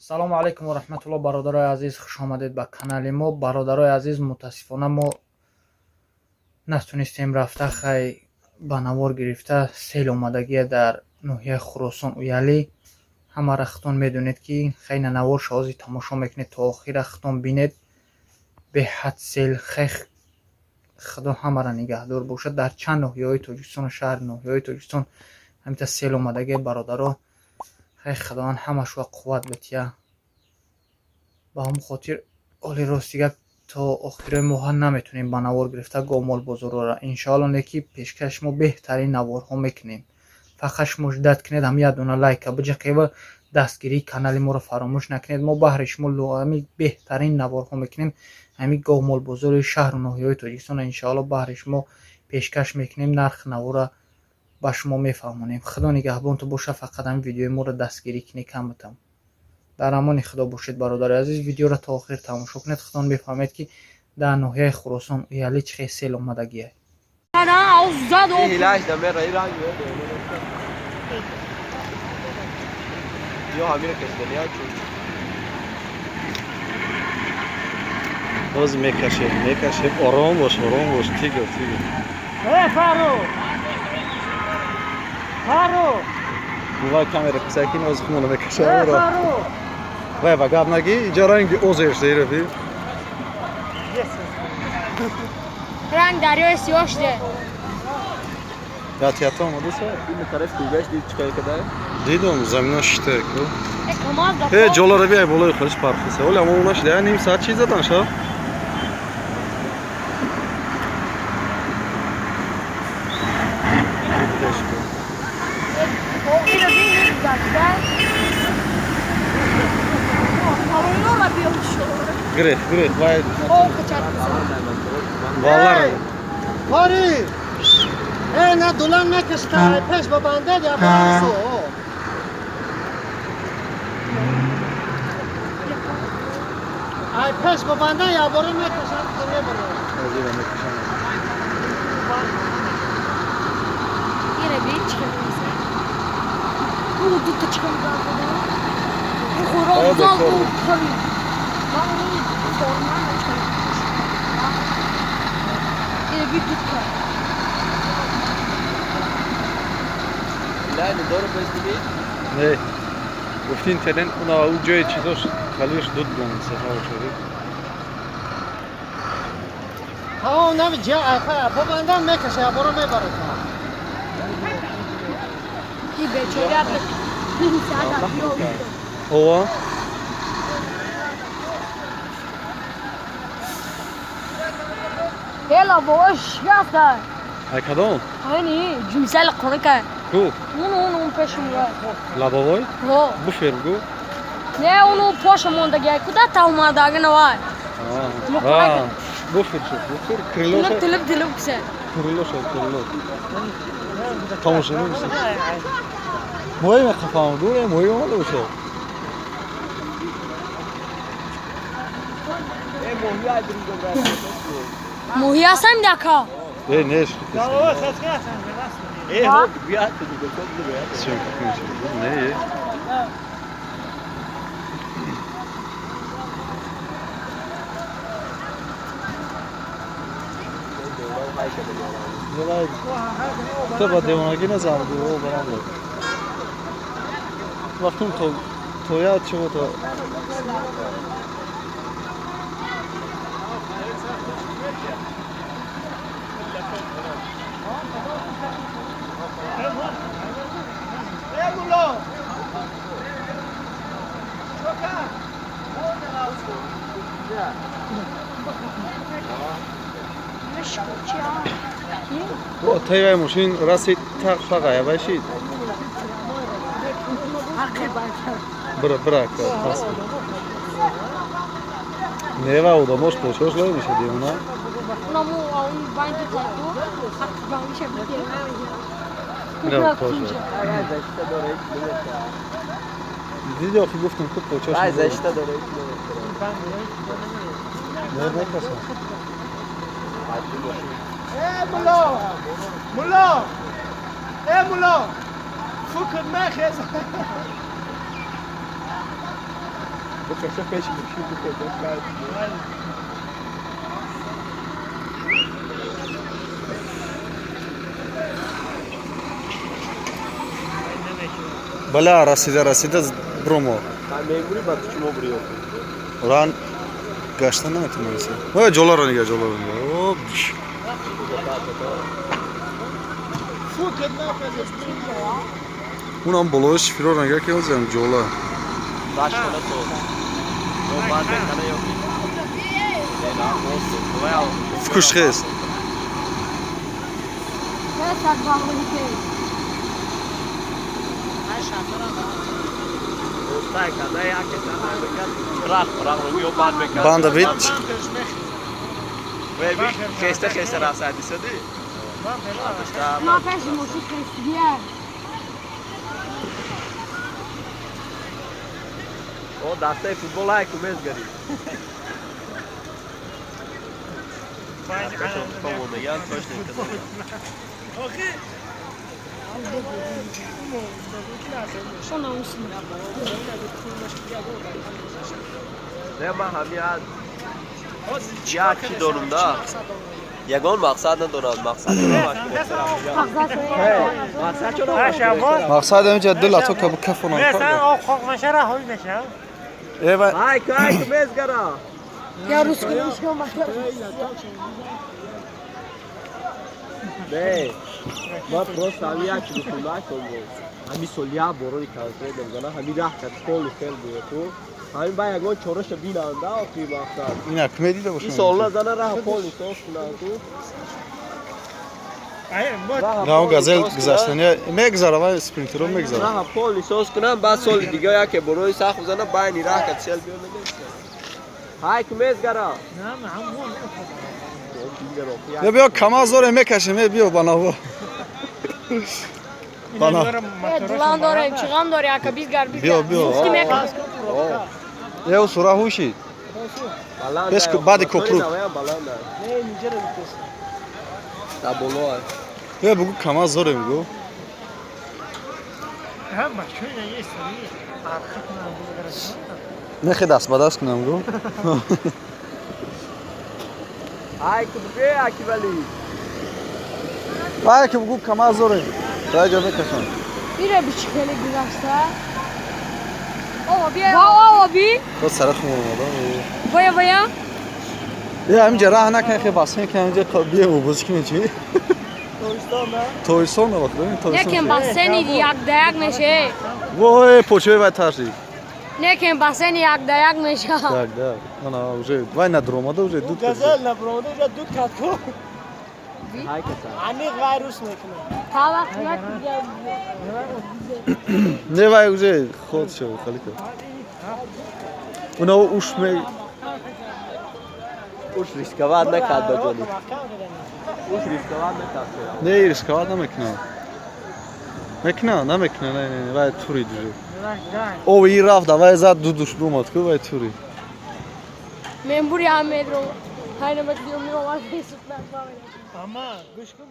салому алайкум ва раҳматуллоҳ. бародарои азиз, хуш омадед ба канали мо. бародарои азиз, мутаассифона мо натунистем рафта, хай ба навор гирифта сел омадагия дар ноҳияи Хуросон уялӣ. ҳамара хитон медонед ки хайна навор шоҳози тамошо мекунед то охира хитон бинед. беҳад сел, хай худо ҳамара нигаҳдор бошад. дар чанд ноҳияҳои Тоҷикистон, шаҳри ноҳияҳои Тоҷикистон ҳамита сел омадагия бародаро, хай худованд ҳамашро қувват бетия. ба ҳамн хотир оли ростига то охирои моҳа наметунем ба навор гирифта гомол бозорора. иншоалло неки пешкаш мо беҳтарин наворҳо мекунем. фақат шумо ждат кунед, ҳам як дона лайка биҷақед ва дастгирии канали моро фаромӯш накунед. мо баҳри шумо ҳами беҳтарин наворҳо мекунем. ҳами гомол бозори шаҳру ноҳияҳои Тоҷикистон иншоалло баҳри шумо пешкаш мекунем. нархи навора ба шумо мефаҳмонем. худо нигаҳбонтон боша. фақат ҳам видеои моро дастгирӣ кунед камутам. дар амони худо бошед бародари азиз. видеоро то охир тамошо кунед. худон мефаҳмед ки дар ноҳияи Хуросон уялӣ чӣ хел сел омадагия. باز میکشه آرام باش تیگو فارو بوای کامera ساکین از خونه میکشه وای و گاب نگی اینجا رنگ اوزش دیره بی رنگ دریای سیاه شده. یا تیاتر اومده سر این طرف دیگهش دید چیکار کرده؟ دیدم زمینش شته کو کمال ای جلو بیای بالای خودش پرخصه ولی اما اونش ده نیم ساعت چیز دادن شو گره باید والله کاری ای نه دولان نکشته پیش با بنده یا برسو ای پیش با بنده یا برو نکشن تو نبرو یه بیت کنیم او دو تا چکم داره او خورا زال او کاری یه بیت دو تا لا ندور بس دیگه نه گفتین ترن اونا او جای چیزاش خالیش دود بون صفا شده ها نه جا با بنده میکشه برو میبره کی بیچاره این ساعت اوه هلا باش شافته ای کدوم هنی جمسل قرقه کو اون پیشم لابوی ها بفرگو نه اونو پاش موندگی کجا تا اومدگی نوای بفر کریلوش تلب کسه کریلوش تماشا نمیشه موی میخوام دوره موی اومده باشه موهی هستم دکا ای نیش بیاد تو دیگه نه تو با دیوانگی نزن دو برام بود وقتون تو یاد چه تو او تایوی ماشین راستی تق فقایه باشید برا پس نیوه او داموش پوچوش لای میشه دیونا اونمو اون بانکی تاکو حق بانکشه بگیره نه پوچوش دیدی آخی گفتم خوب پوچوش رای زشته داره نه نکسه مولا فکر مخیز بکشه پیش میشی بکشه Бля, расида бромо. من میمونی بعد شما بریو Ран гашта наметонам. Ва ҷоларо нига. О, Фу, कितना पैसे унам болои шифро нига ки озам ҷола. باش کنه تو تو بعد بکنه یا کی نه اوه Фукушхес. Sen bağlı ki. اوستای کنه یا که تنها بکن راق رو بیو بعد بکن Banda bit. و بی خسته راست عادی سدی Ma peşi musik kestiye. او دسته فوتبال های کومز گری کامونه یا توش نکنه Şuna olsun. نه من همیاد یا کی دارم دا یگان مقصد ندارم مقصد مقصد چرا Мақсадам ҷаддил ато кабу кафонам. Mesela o kokmaşara hoş neşe. Эва های کای کومز گرا Ya Rus kırmışken bak. نه ما پروست همیا کی بخونم کنم همی سولیا بورو کارته دمگنا همی راه کات کول فعل بیو همی با یگان چورش بیننده او کی مقصد ина кме дида бошам. این سوال زنه راه کول توش کنم تو Hayır, bu Гав газел гузаштани мегзарава спринтеро мегзара. راه کول لیسانس کنم بعد سال دیگه یا که بروی ساخت بزنه با این راه کات سل بیو نمیشه های کومز گرا ne mamur. Я биё камазоре мекашем, биё банаво. Bana. Evet, duran doğru, çıkan doğru ya biz garbi. Biyo, biyo. Mufti mekas. Я сурахуши. Пеш бади копрук. Ne nicere bitiyorsun? تا بولو Я бугу камазоре мегу. Ha bak şöyle yesin. Arkasına bu kadar. Нехе даст ба даст кунам гу. های کوبه اکی ولی Ва ки бугу камазоре. Раҷа мекашам. Bire bir çıkhele güzelse. Ova bir. То сарахм омадам. Baya baya. Я ҳаминҷа раҳ накан хе басен ки ҳаминҷа биё бозӣ кунем чи. Тоистон навақт дорем, тоистон. Nekem baseni yak dayak neşe. Вой, почои вай тарши. Nekem baseni yak dayak neşe. Так, да. Ана уже вай надромада уже дуд. Gazel la broda ya dut katko. های کسا Ani virus mekne. Tavak yak ya. Не вай уже ход шо халика. Уна уш ме اوش ریسکواد نکرد با جانی اوش ریسکواد نکرد не рисковать намекунам. Мекунам, намекунам, не, вай тури дуже. О, и рафт, давай зад душ думат, ку вай тури. Ben buraya metro. Hayır bekliyorum. Ne var? Facebook'tan falan. Ama kışkın